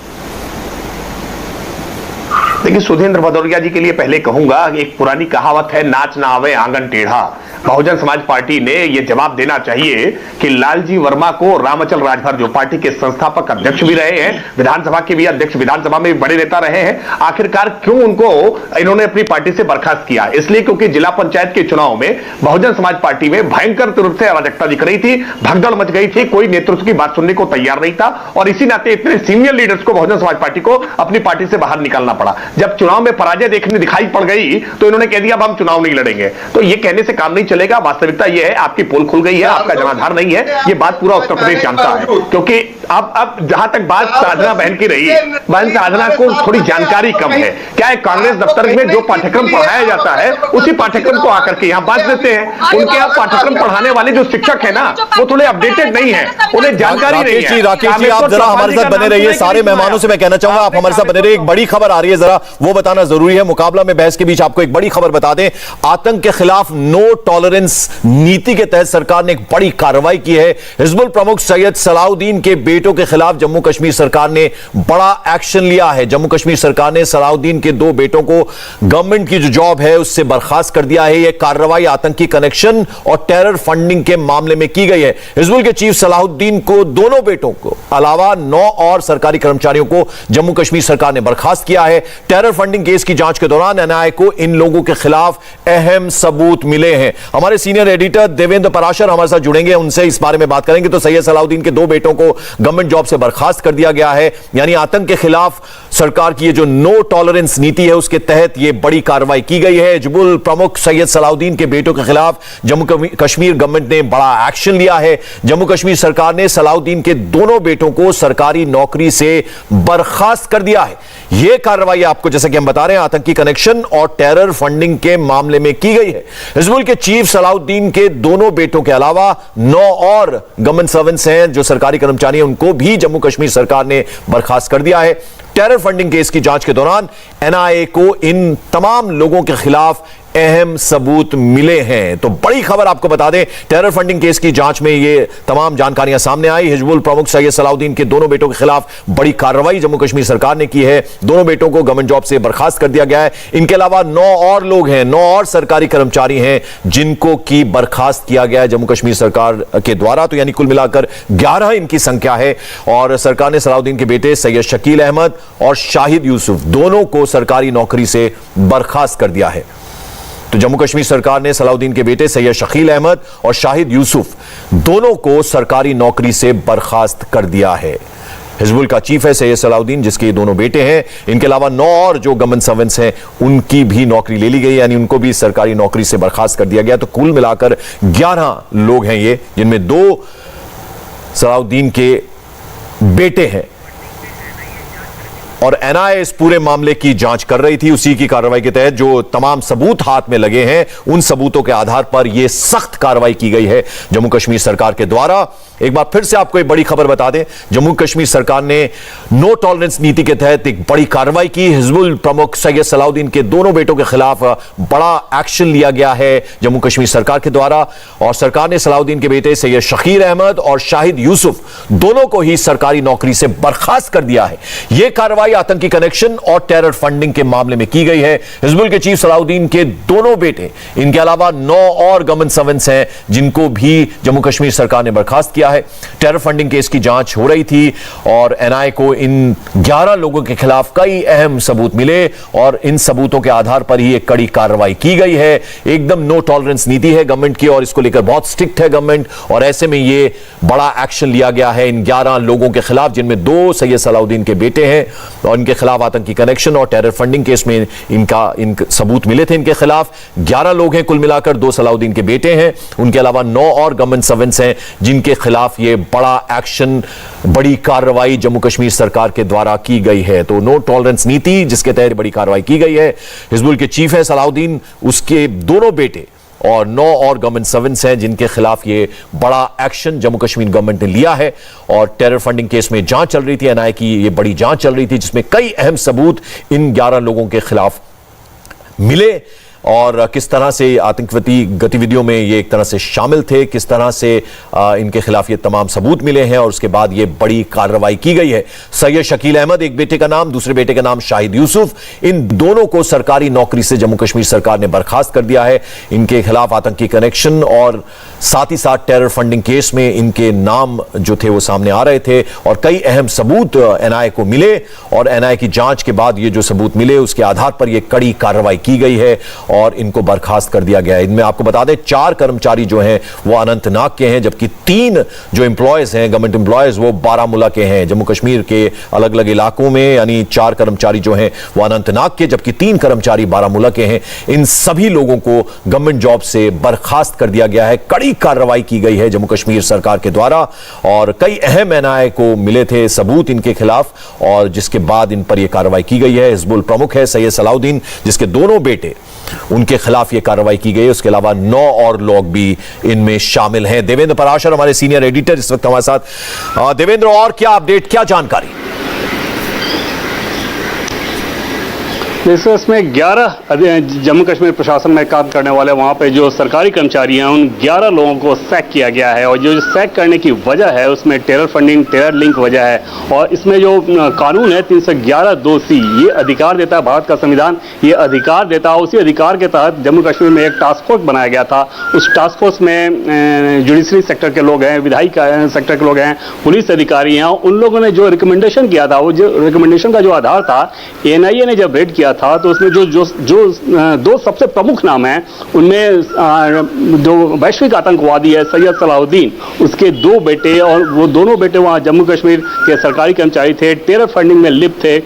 देखिए, सुधींद्र भदौरिया जी के लिए पहले कहूंगा, एक पुरानी कहावत है, नाच ना आवे आंगन टेढ़ा। बहुजन समाज पार्टी ने यह जवाब देना चाहिए कि लालजी वर्मा को रामअचल राजभर, जो पार्टी के संस्थापक अध्यक्ष भी रहे हैं, विधानसभा के भी अध्यक्ष, विधानसभा में भी बड़े नेता रहे हैं, आखिरकार क्यों उनको इन्होंने अपनी पार्टी से बर्खास्त किया? इसलिए क्योंकि जिला पंचायत के चुनाव में बहुजन समाज पार्टी में भयंकर रूप से अराजकता दिख रही थी, भगदड़ मच गई थी, कोई नेतृत्व की बात सुनने को तैयार नहीं था और इसी नाते इतने सीनियर लीडर्स को बहुजन समाज पार्टी को अपनी पार्टी से बाहर निकालना पड़ा। जब चुनाव में पराजय दिखाई पड़ गई तो इन्होंने कह दिया अब हम चुनाव नहीं लड़ेंगे। तो ये कहने से काम नहीं चलेगा। वास्तविकता ये है, आपकी पोल खुल गई है, आपका जनाधार नहीं है, ये बात पूरा उत्तर प्रदेश जानता है। क्योंकि अब जहां तक बात साधना बहन की रही, बहन साधना को थोड़ी जानकारी कम है। क्या है, कांग्रेस दफ्तर में जो पाठ्यक्रम पढ़ाया जाता है उसी पाठ्यक्रम को आकर के यहाँ बांट देते हैं। उनके यहाँ पाठ्यक्रम पढ़ाने वाले जो शिक्षक है ना, वो थोड़े अपडेटेड नहीं है, उन्हें जानकारी नहीं है।
राकेश जी, आप जरा हमारे साथ बने रहिए। सारे मेहमानों से मैं कहना चाहूंगा आप हमारे साथ बने रहिए। एक बड़ी खबर आ रही है, जरा वो बताना जरूरी है। मुकाबला में बहस के बीच आपको एक बड़ी खबर बता दें, आतंक के खिलाफ नो टॉलरेंस नीति के तहत सरकार ने एक बड़ी कार्रवाई की है। हिजबुल प्रमुख सैयद सलाउद्दीन के बेटों के खिलाफ जम्मू कश्मीर सरकार ने बड़ा एक्शन लिया है। जम्मू कश्मीर सरकार ने सलाउद्दीन के 2 बेटों को गवर्नमेंट की जो जॉब है उससे बर्खास्त कर दिया है। यह कार्रवाई आतंकी कनेक्शन और टेरर फंडिंग के मामले में की गई है। हिजबुल के चीफ सलाउद्दीन को, दोनों बेटों को अलावा 9 और सरकारी कर्मचारियों को जम्मू कश्मीर सरकार ने बर्खास्त किया है। टेरर फंडिंग केस की जांच के दौरान एनआईए को इन लोगों के खिलाफ अहम सबूत मिले हैं। हमारे सीनियर एडिटर देवेंद्र पराशर हमारे साथ जुड़ेंगे, उनसे इस बारे में बात करेंगे। तो सैयद सलाउद्दीन के 2 बेटों को गवर्नमेंट जॉब से बर्खास्त कर दिया गया है, यानी आतंक के खिलाफ सरकार की ये जो नो टॉलरेंस नीति है उसके तहत ये बड़ी कार्रवाई की गई है। हिजबुल प्रमुख सैयद सलाउद्दीन के बेटों के खिलाफ जम्मू कश्मीर गवर्नमेंट ने बड़ा एक्शन लिया है। जम्मू कश्मीर सरकार ने सलाउद्दीन के दोनों बेटों को सरकारी नौकरी से बर्खास्त कर दिया है। यह कार्रवाई आपको, जैसे कि हम बता रहे हैं, आतंकी कनेक्शन और टेरर फंडिंग के मामले में की गई है। हिजबुल के चीफ सलाउद्दीन के दोनों बेटों के अलावा 9 और गवर्नमेंट सर्वेंट्स हैं जो सरकारी कर्मचारी हैं, उनको भी जम्मू कश्मीर सरकार ने बर्खास्त कर दिया है। टेरर फंडिंग केस की जांच के दौरान एनआईए को इन तमाम लोगों के खिलाफ अहम सबूत मिले हैं। तो बड़ी खबर आपको बता दें, टेरर फंडिंग केस की जांच में ये तमाम जानकारियां सामने आई। हिजबुल प्रमुख सैयद सलाउद्दीन के दोनों बेटों के खिलाफ बड़ी कार्रवाई जम्मू कश्मीर सरकार ने की है। दोनों बेटों को गवर्नमेंट जॉब से बर्खास्त कर दिया गया है। इनके अलावा 9 और लोग हैं, 9 और सरकारी कर्मचारी हैं जिनको की बर्खास्त किया गया है जम्मू कश्मीर सरकार के द्वारा। तो यानी कुल मिलाकर 11 इनकी संख्या है। और सरकार ने सलाउद्दीन के बेटे सैयद शकील अहमद और शाहिद यूसुफ दोनों को सरकारी नौकरी से बर्खास्त कर दिया है। तो जम्मू कश्मीर सरकार ने सलाउद्दीन के बेटे सैयद शकील अहमद और शाहिद यूसुफ दोनों को सरकारी नौकरी से बर्खास्त कर दिया है। हिजबुल का चीफ है सैयद सलाउद्दीन, जिसके दोनों बेटे हैं। इनके अलावा 9 और जो गवर्नमेंट सर्वेंट्स हैं उनकी भी नौकरी ले ली गई, यानी उनको भी सरकारी नौकरी से बर्खास्त कर दिया गया। तो कुल मिलाकर 11 लोग हैं ये, जिनमें 2 सलाउद्दीन के बेटे हैं। और एनआईए इस पूरे मामले की जांच कर रही थी। उसी की कार्रवाई के तहत जो तमाम सबूत हाथ में लगे हैं, उन सबूतों के आधार पर यह सख्त कार्रवाई की गई है जम्मू कश्मीर सरकार के द्वारा। एक बार फिर से आपको एक बड़ी खबर बता दें, जम्मू कश्मीर सरकार ने नो टॉलरेंस नीति के तहत एक बड़ी कार्रवाई की। हिजबुल प्रमुख सैयद सलाउद्दीन के दोनों बेटों के खिलाफ बड़ा एक्शन लिया गया है जम्मू कश्मीर सरकार के द्वारा। और सरकार ने सलाउद्दीन के बेटे सैयद शकील अहमद और शाहिद यूसुफ दोनों को ही सरकारी नौकरी से बर्खास्त कर दिया है। यह कार्रवाई आतंकी कनेक्शन और टेरर फंडिंग के मामले में की गई है। हिजबुल के चीफ सलाउद्दीन के दोनों बेटे, इनके अलावा 9 और गवर्नमेंट सर्वेंट्स हैं जिनको भी जम्मू कश्मीर सरकार ने बर्खास्त किया है। टेरर फंडिंग केस की जांच हो रही थी और एनआईए को इन 11 लोगों के खिलाफ कई अहम सबूत मिले और इन सबूतों के आधार पर ही एक कड़ी कार्रवाई की गई है। एकदम नो टॉलरेंस नीति है गवर्नमेंट की और इसको लेकर बहुत स्ट्रिक्ट है गवर्नमेंट। और ऐसे में ये बड़ा एक्शन लिया गया है इन 11 लोगों के खिलाफ, जिनमें 2 सैयद सलाउद्दीन के बेटे हैं और इनके खिलाफ आतंकी कनेक्शन और टेरर फंडिंग केस में इन सबूत मिले थे। इनके खिलाफ 11 लोग हैं कुल मिलाकर, 2 सलाउद्दीन के बेटे हैं, उनके अलावा 9 और गवर्नमेंट सर्वेंट्स हैं जिनके खिलाफ ये बड़ा एक्शन, बड़ी कार्रवाई जम्मू कश्मीर सरकार के द्वारा की गई है। तो नो टॉलरेंस नीति जिसके तहत बड़ी कार्रवाई की गई है। हिजबुल के चीफ है सलाउद्दीन, उसके दोनों बेटे और 9 और गवर्नमेंट सर्वेंट्स हैं जिनके खिलाफ ये बड़ा एक्शन जम्मू कश्मीर गवर्नमेंट ने लिया है। और टेरर फंडिंग केस में जांच चल रही थी, एनआईए की ये बड़ी जांच चल रही थी जिसमें कई अहम सबूत इन 11 लोगों के खिलाफ मिले और किस तरह से आतंकवादी गतिविधियों में ये एक तरह से शामिल थे, किस तरह से इनके खिलाफ ये तमाम सबूत मिले हैं और उसके बाद ये बड़ी कार्रवाई की गई है। सैयद शकील अहमद एक बेटे का नाम, दूसरे बेटे का नाम शाहिद यूसुफ, इन दोनों को सरकारी नौकरी से जम्मू कश्मीर सरकार ने बर्खास्त कर दिया है। इनके खिलाफ आतंकी कनेक्शन और साथ ही साथ टेरर फंडिंग केस में इनके नाम जो थे वो सामने आ रहे थे और कई अहम सबूत एनआईए को मिले और एनआईए की जांच के बाद ये जो सबूत मिले उसके आधार पर यह कड़ी कार्रवाई की गई है और इनको बर्खास्त कर दिया गया है। इनमें आपको बता दें 4 कर्मचारी जो हैं वो अनंतनाग के हैं, जबकि 3 जो एम्प्लॉयज हैं गवर्नमेंट एम्प्लॉयज वो बारामूला के हैं। जम्मू कश्मीर के अलग अलग इलाकों में यानी 4 कर्मचारी जो हैं वो अनंतनाग के, जबकि 3 कर्मचारी बारामूला के हैं। इन सभी लोगों को गवर्नमेंट जॉब से बर्खास्त कर दिया गया है। कड़ी कार्रवाई की गई है जम्मू कश्मीर सरकार के द्वारा और कई अहम एनआईए को मिले थे सबूत इनके खिलाफ और जिसके बाद इन पर यह कार्रवाई की गई है। हिजबुल प्रमुख है सैयद सलाउद्दीन, जिसके दोनों बेटे, उनके खिलाफ यह कार्रवाई की गई है। उसके अलावा 9 और लोग भी इनमें शामिल हैं। देवेंद्र पराशर हमारे सीनियर एडिटर इस वक्त हमारे साथ। देवेंद्र, और क्या अपडेट, क्या जानकारी?
इसमें 11 जम्मू कश्मीर प्रशासन में काम करने वाले वहाँ पे जो सरकारी कर्मचारी हैं उन 11 लोगों को सैक किया गया है। और जो सैक करने की वजह है उसमें टेरर फंडिंग, टेरर लिंक वजह है। और इसमें जो कानून है 311(2)(c ये अधिकार देता है, भारत का संविधान ये अधिकार देता है। उसी अधिकार के तहत जम्मू कश्मीर में एक टास्क फोर्स बनाया गया था। उस टास्क फोर्स में जुडिशरी सेक्टर के लोग हैं, विधायी सेक्टर के लोग हैं, पुलिस अधिकारी हैं। उन लोगों ने जो रिकमेंडेशन किया था, वो जो रिकमेंडेशन का जो आधार था, NIA ने जब रेड किया था तो उसमें जो दो सबसे प्रमुख नाम हैं उनमें जो वैश्विक आतंकवादी है सैयद सलाहुद्दीन, उसके 2 बेटे, और वो दोनों बेटे वहाँ जम्मू कश्मीर के सरकारी कर्मचारी थे, टेरर फंडिंग में लिप्त थे।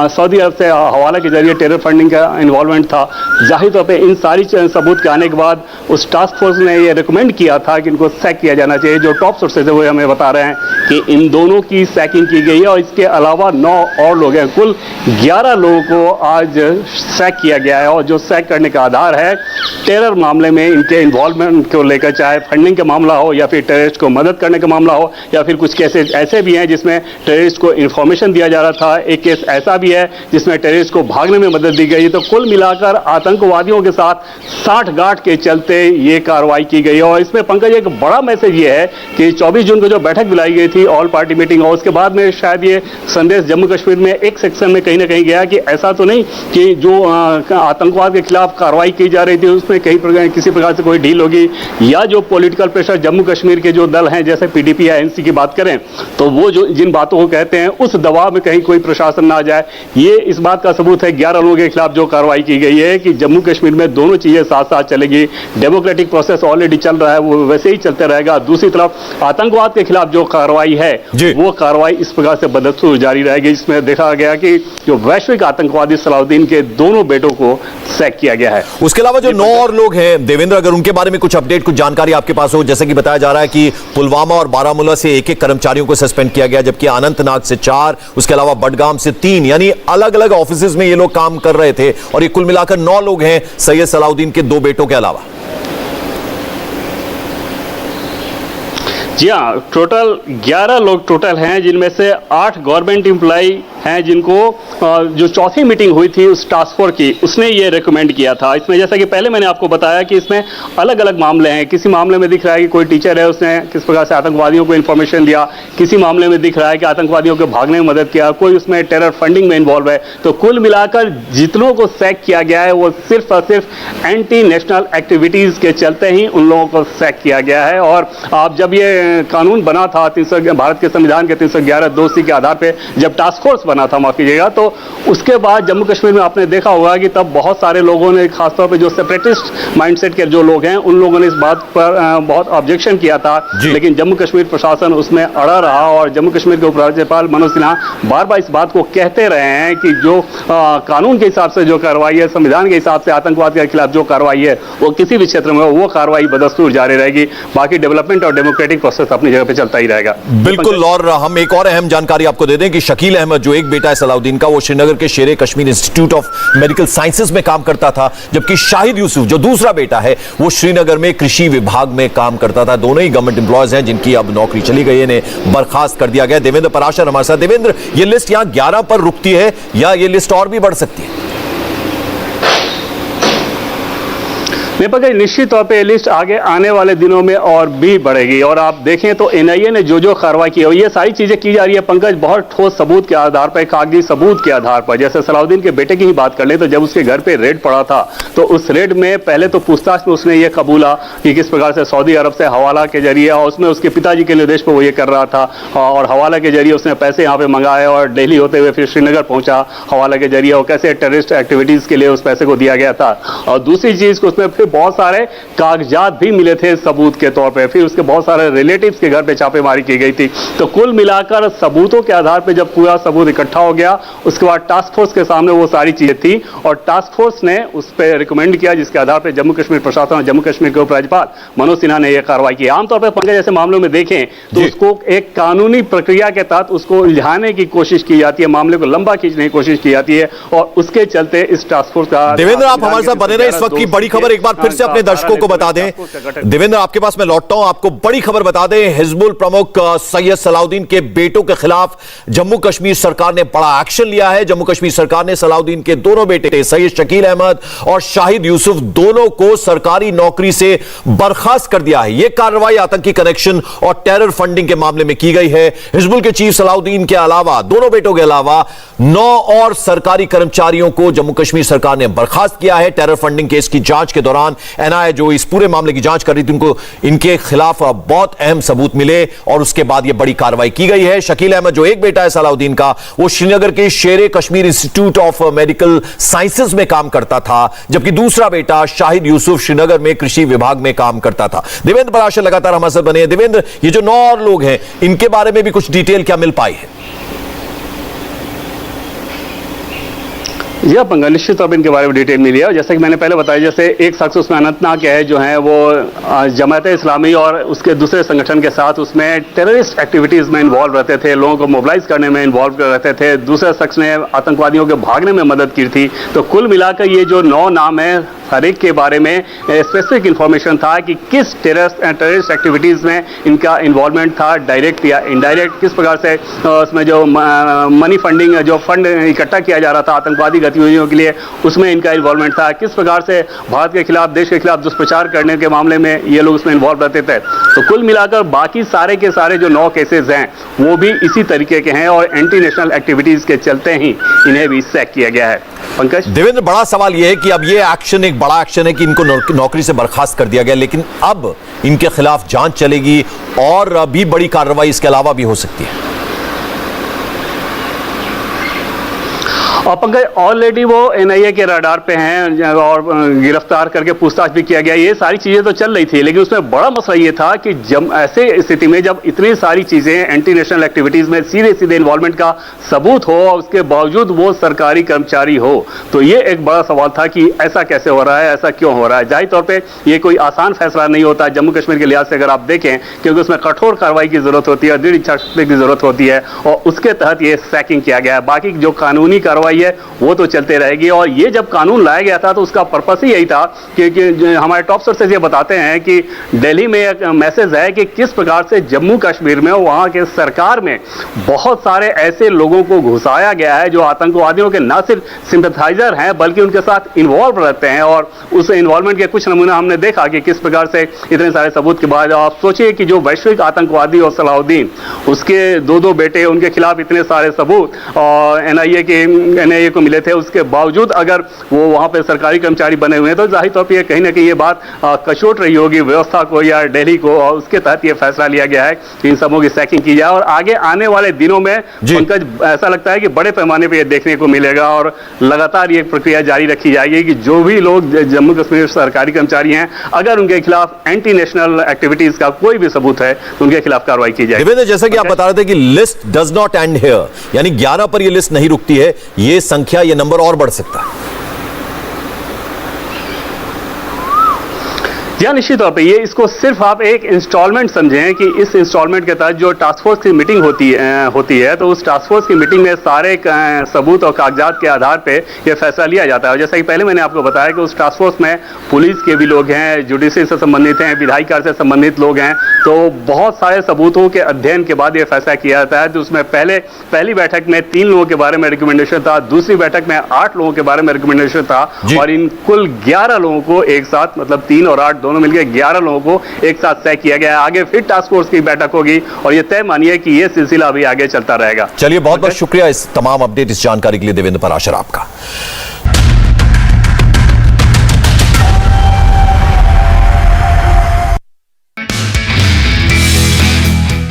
सऊदी अरब से हवाला के जरिए टेरर फंडिंग का इन्वॉल्वमेंट था। जाहिर तौर पर इन सारी सबूत के आने के बाद उस टास्क फोर्स ने ये रिकमेंड किया था कि इनको सैक किया जाना चाहिए। जो टॉप सोर्सेज है वो हमें बता रहे हैं कि इन दोनों की सैकिंग की गई है और इसके अलावा 9 और लोग हैं। कुल 11 लोगों को आज सैक किया गया है। और जो सैक करने का आधार है टेरर मामले में इनके इन्वॉल्वमेंट को लेकर, चाहे फंडिंग का मामला हो या फिर टेररिस्ट को मदद करने का मामला हो, या फिर कुछ केसेस ऐसे भी हैं जिसमें टेररिस्ट को इन्फॉर्मेशन दिया जा रहा था। एक केस ऐसा भी है जिसमें टेररिस्ट को भागने में मदद दी गई। तो कुल मिलाकर आतंकवादियों के साथ साठगांठ के चलते ये कार्रवाई की गई। और इसमें पंकज एक बड़ा मैसेज ये है कि 24 जून को जो बैठक बुलाई गई थी ऑल पार्टी मीटिंग, और उसके बाद में शायद ये संदेश जम्मू कश्मीर में एक सेक्शन में कहीं ना कहीं गया कि ऐसा तो नहीं कि जो आतंकवाद के खिलाफ कार्रवाई की जा रही थी उसमें किसी प्रकार से कोई ढील होगी, या जो पॉलिटिकल प्रेशर जम्मू कश्मीर के जो दल हैं जैसे PDP या NC की बात करें तो वो जो जिन बातों को कहते हैं उस दबाव में कहीं कोई प्रशासन ना आ जाए। ये इस बात का सबूत है 11 लोगों के खिलाफ जो कार्रवाई की गई है कि जम्मू कश्मीर में दोनों चीजें साथ साथ चलेगी। डेमोक्रेटिक प्रोसेस ऑलरेडी चल रहा है, वो वैसे ही चलते रहेगा। दूसरी तरफ आतंकवाद के खिलाफ जो कार्रवाई है वो कार्रवाई इस प्रकार से बदस्तूर जारी रहेगी, जिसमें देखा गया कि जो वैश्विक आतंकवादी सलाहुद्दीन के दोनों बेटों को सैक किया गया है।
उसके अलावा जो 9 और लोग हैं देवेंद्र, अगर उनके बारे में कुछ अपडेट, कुछ जानकारी आपके पास हो। जैसे कि बताया जा रहा है कि पुलवामा और बारामूला से 1-1 कर्मचारियों को सस्पेंड किया गया, जबकि अनंतनाग से 4, उसके अलावा बडगाम से 3, यानी अलग अलग ऑफिस में ये लोग काम कर रहे थे। और ये कुल मिलाकर 9 लोग हैं सैयद सलाहुद्दीन के 2 बेटों के अलावा।
जी हाँ, टोटल 11 लोग टोटल हैं, जिनमें से 8 गवर्नमेंट एम्प्लॉय हैं जिनको जो चौथी मीटिंग हुई थी उस टास्क फोर्स की उसने ये रिकमेंड किया था। इसमें जैसा कि पहले मैंने आपको बताया कि इसमें अलग अलग मामले हैं। किसी मामले में दिख रहा है कि कोई टीचर है, उसने किस प्रकार से आतंकवादियों को इन्फॉर्मेशन दिया। किसी मामले में दिख रहा है कि आतंकवादियों को भागने में मदद किया। कोई उसमें टेरर फंडिंग में इन्वॉल्व है। तो कुल मिलाकर जितनों को सैक किया गया है वो सिर्फ और सिर्फ एंटी नेशनल एक्टिविटीज के चलते ही उन लोगों को सैक किया गया है। और आप जब ये कानून बना था भारत के संविधान के 311(2)(c के आधार पर जब टास्क फोर्स बना था, माफ कीजिएगा, तो उसके बाद जम्मू कश्मीर में आपने देखा होगा कि तब बहुत सारे लोगों ने, खासतौर पे जो सेपरेटिस्ट माइंडसेट के जो लोग हैं, उन लोगों ने इस बात पर बहुत ऑब्जेक्शन किया था। लेकिन जम्मू कश्मीर प्रशासन उसमें अड़ा रहा और जम्मू कश्मीर के उपराज्यपाल मनोज सिन्हा बार बार इस बात को कहते रहे हैं कि जो कानून के हिसाब से जो कार्रवाई है, संविधान के हिसाब से आतंकवाद के खिलाफ जो कार्रवाई है वो किसी भी क्षेत्र में वो कार्रवाई बदस्तूर जारी रहेगी। बाकी डेवलपमेंट और डेमोक्रेटिक प्रोसेस अपनी जगह पे चलता ही रहेगा।
बिल्कुल। और हम एक और अहम जानकारी आपको दे दें कि शकील अहमद जो एक बेटा है सलाहुद्दीन का, वो श्रीनगर के शेरे Kashmir institute of medical sciences में काम करता था, जबकि शाहिद यूसुफ जो दूसरा बेटा है वो श्रीनगर में कृषि विभाग में काम करता था। दोनों ही गवर्नमेंट एम्प्लॉयज हैं जिनकी अब नौकरी चली गई है, इन्हें बर्खास्त कर दिया गया। देवेंद्र पराशर हमारे साथ। देवेंद्र, ये लिस्ट यहां 11 पर रुकती है या ये लिस्ट और भी बढ़ सकती है?
नेपाल निश्चित तौर पे लिस्ट आगे आने वाले दिनों में और भी बढ़ेगी। और आप देखें तो NIA ने जो कार्रवाई की है ये सारी चीजें की जा रही है पंकज बहुत ठोस सबूत के आधार पर, कागजी सबूत के आधार पर। जैसे सलाहुद्दीन के बेटे की ही बात कर ले तो जब उसके घर पे रेड पड़ा था तो उस रेड में पहले तो पूछताछ में उसने ये कबूला कि किस प्रकार से सऊदी अरब से हवाला के जरिए, और उसमें उसके पिताजी के निर्देश पर वो ये कर रहा था, और हवाला के जरिए उसने पैसे यहाँ पे मंगाए और दिल्ली होते हुए फिर श्रीनगर पहुंचा हवाला के जरिए, और कैसे टेररिस्ट एक्टिविटीज के लिए उस पैसे को दिया गया था। और दूसरी चीज को उसमें फिर बहुत सारे कागजात भी मिले थे सबूत के तौर पे, फिर उसके बहुत सारे रिलेटिव्स के घर पे छापेमारी की गई थी। तो कुल मिलाकर सबूतों के आधार पे जब पूरा सबूत इकट्ठा हो गया उसके बाद टास्क फोर्स के सामने वो सारी चीजें थी और टास्क फोर्स ने उस पर रिकमेंड किया, जिसके आधार पर जम्मू कश्मीर प्रशासन और जम्मू कश्मीर के उपराज्यपाल मनोज सिन्हा ने यह कार्रवाई की। आमतौर पर पंकज जैसे मामलों में देखें तो उसको एक कानूनी प्रक्रिया के तहत उसको उलझाने की कोशिश की जाती है, मामले को लंबा खींचने की कोशिश की जाती है, और उसके चलते इस टास्क फोर्स का।
देवेंद्र, आप हमारे साथ बने रहे। इस वक्त की बड़ी खबर एक बार फिर से अपने दर्शकों को बता दें, देवेंद्र आपके पास मैं लौटता हूं, आपको बड़ी खबर बता दें, हिजबुल प्रमुख सैयद सलाउद्दीन के बेटों के खिलाफ जम्मू कश्मीर सरकार ने बड़ा एक्शन लिया है। जम्मू कश्मीर सरकार ने सलाउद्दीन के दोनों बेटे सैयद शकील अहमद और शाहिद यूसुफ दोनों को सरकारी नौकरी से बर्खास्त कर दिया है। यह कार्रवाई आतंकी कनेक्शन और टेरर फंडिंग के मामले में की गई है। हिजबुल के चीफ सलाउद्दीन के अलावा, दोनों बेटों के अलावा 9 और सरकारी कर्मचारियों को जम्मू कश्मीर सरकार ने बर्खास्त किया है। टेरर फंडिंग केस की जांच के दौरान एनआईए जो इस पूरे मामले की जांच कर रही थी, उनको इनके खिलाफ बहुत अहम सबूत मिले और उसके बाद यह बड़ी कार्रवाई की गई है। शकील अहमद जो एक बेटा है सलाउद्दीन का, वो श्रीनगर के शेरे Kashmir institute of medical sciences में काम करता था, जबकि दूसरा बेटा शाहिद यूसुफ श्रीनगर में कृषि विभाग में काम करता था। देवेंद्र पराशर लगातार हमारे साथ बने हैं। देवेंद्र, ये जो 9 और लोग हैं, इनके बारे में भी कुछ डिटेल क्या मिल पाई है?
यह पंगा निश्चित तौर पर इनके बारे में डिटेल मिली है। जैसे कि मैंने पहले बताया, जैसे एक शख्स उसमें अनंतनाग के है जो है वो जमात इस्लामी और उसके दूसरे संगठन के साथ उसमें टेररिस्ट एक्टिविटीज में इन्वॉल्व रहते थे, लोगों को मोबिलाइज करने में इन्वॉल्व रहते थे। दूसरे शख्स ने आतंकवादियों के भागने में मदद की थी। तो कुल मिलाकर ये जो 9 नाम है, हर एक के बारे में स्पेसिफिक इंफॉर्मेशन था कि किस टेररिस्ट एक्टिविटीज में इनका इन्वॉल्वमेंट था, डायरेक्ट या इनडायरेक्ट, किस प्रकार से उसमें जो मनी फंडिंग, जो फंड इकट्ठा किया जा रहा था आतंकवादी गतिविधियों के लिए, उसमें इनका इन्वॉल्वमेंट था, किस प्रकार से भारत के खिलाफ, देश के खिलाफ दुष्प्रचार करने के मामले में ये लोग उसमें इन्वॉल्व रहते थे। तो कुल मिलाकर बाकी सारे के सारे जो 9 केसेस हैं वो भी इसी तरीके के हैं और एंटी नेशनल एक्टिविटीज के चलते ही इन्हें भी सैक किया गया है। पंकज,
देवेंद्र, बड़ा सवाल यह है कि अब यह एक्शन एक बड़ा एक्शन है कि इनको नौकरी से बर्खास्त कर दिया गया, लेकिन अब इनके खिलाफ जांच चलेगी और भी बड़ी कार्रवाई इसके अलावा भी हो सकती है।
और पंकज, ऑलरेडी वो एनआईए के रडार पे हैं और गिरफ्तार करके पूछताछ भी किया गया। ये सारी चीजें तो चल रही थी, लेकिन उसमें बड़ा मसला ये था कि जब ऐसे स्थिति में जब इतनी सारी चीजें एंटी नेशनल एक्टिविटीज में सीधे सीधे इन्वॉल्वमेंट का सबूत हो और उसके बावजूद वो सरकारी कर्मचारी हो, तो ये एक बड़ा सवाल था कि ऐसा कैसे हो रहा है, ऐसा क्यों हो रहा है। जाहिर तौर पर यह कोई आसान फैसला नहीं होता जम्मू कश्मीर के लिहाज से अगर आप देखें, क्योंकि उसमें कठोर कार्रवाई की जरूरत होती है, दृढ़ इच्छा शक्ति की जरूरत होती है और उसके तहत ये सैकिंग किया गया है। बाकी जो कानूनी कार्रवाई है वो तो चलते रहेगी। और ये जब कानून लाया गया था तो उसका पर्पस ही यही था कि हमारे टॉप सोर्सेज ये बताते हैं कि दिल्ली में एक मैसेज है कि किस प्रकार से जम्मू कश्मीर में वहां के सरकार में बहुत सारे ऐसे लोगों को घुसाया गया है जो आतंकवादियों के न सिर्फ सिंपैथाइजर हैं बल्कि उनके साथ इन्वॉल्व रहते हैं। और उस इन्वॉल्वमेंट के कुछ नमूना हमने देखा कि किस प्रकार से इतने सारे सबूत के बाद आप सोचिए कि जो वैश्विक आतंकवादी और सलाउद्दीन, उसके 2 बेटे, उनके खिलाफ इतने सारे सबूत और एनआईए को मिले थे, उसके बावजूद अगर वो वहां पे सरकारी कर्मचारी बने हुए हैं तो जाहिर तौर पर कहीं ना कहीं ये बात कचोट रही होगी व्यवस्था को या दिल्ली को, और उसके तहत ये फैसला लिया गया है कि इन सबों की सैकिंग की जाए। और आगे आने वाले दिनों में पंकज, ऐसा लगता है कि बड़े पैमाने पर यह देखने को मिलेगा और लगातार ये प्रक्रिया जारी रखी जाएगी कि जो भी लोग जम्मू कश्मीर सरकारी कर्मचारी हैं, अगर उनके खिलाफ एंटी नेशनल एक्टिविटीज का कोई भी सबूत है तो उनके खिलाफ कार्रवाई की जाएगी।
देवेंद्र, जैसा कि आप बता रहे थे कि list does not and here, यानी 11 पर यह लिस्ट नहीं रुकती है, ये संख्या, ये नंबर और बढ़ सकता है।
या निश्चित तौर पे ये इसको सिर्फ आप एक इंस्टॉलमेंट समझें कि इस इंस्टॉलमेंट के तहत जो टास्क फोर्स की मीटिंग होती है तो उस टास्क फोर्स की मीटिंग में सारे सबूत और कागजात के आधार पे ये फैसला लिया जाता है। जैसा कि पहले मैंने आपको बताया कि उस टास्क फोर्स में पुलिस के भी लोग हैं, जुडिशरी से संबंधित हैं, विधायी कार्य से संबंधित लोग हैं, तो बहुत सारे सबूतों के अध्ययन के बाद ये फैसला किया जाता है। तो उसमें पहली बैठक में 3 लोगों के बारे में रिकमेंडेशन था, दूसरी बैठक में 8 लोगों के बारे में रिकमेंडेशन था और इन कुल 11 लोगों को एक साथ, मतलब 3 और 8 दोनों मिलकर 11 लोगों को एक साथ तय किया गया है। आगे फिर टास्क फोर्स की बैठक होगी और यह तय मानिए कि यह सिलसिला अभी आगे चलता रहेगा।
चलिए, बहुत बहुत शुक्रिया इस तमाम अपडेट, इस जानकारी के लिए देवेंद्र पराशर आपका।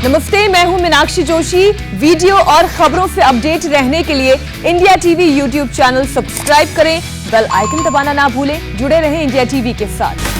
नमस्ते, मैं हूं मीनाक्षी जोशी। वीडियो और खबरों से अपडेट रहने के लिए India TV YouTube channel subscribe करें, बेल आइकन दबाना ना भूलें। जुड़े रहें इंडिया टीवी के साथ।